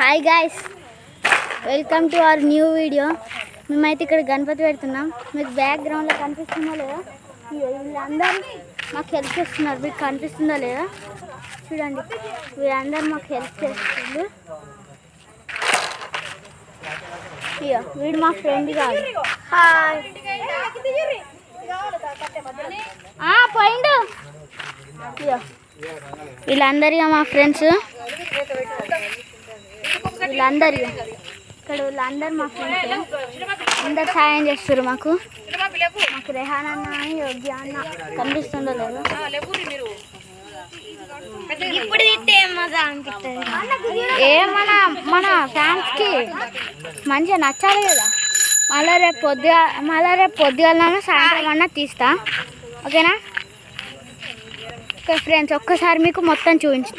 Hi guys, welcome to our new video. మేమైతే ఇక్కడ గణపతి పెడుతున్నాం. మీకు బ్యాక్గ్రౌండ్లో కనిపిస్తుందా లేదా? వీళ్ళందరూ మాకు హెల్ప్ చేస్తున్నారు. మీకు కనిపిస్తుందా లేదా చూడండి. వీళ్ళందరూ మాకు హెల్ప్ చేస్తున్నారు. ఇయ్యో వీడు మా ఫ్రెండ్ కాదు. హాయ్ పోయిండు. ఇయ్యో వీళ్ళందరూ మా ఫ్రెండ్స్. వీళ్ళందరూ ఇక్కడ వీళ్ళందరూ మా ఫ్రెండ్స్. అందరు సాయం చేస్తారు మాకు. రెహాన్ అన్న అని యోగ్య అన్న కనిపిస్తుందో లేదు. ఇప్పుడు మన ఫ్యాన్స్కి మంచిగా నచ్చాలి కదా. మళ్ళీ రేపు పొద్దుగాలన్నా సాయంత్రం అన్నా తీస్తా, ఓకేనా? ఓకే ఫ్రెండ్స్, ఒక్కసారి మీకు మొత్తం చూపించు.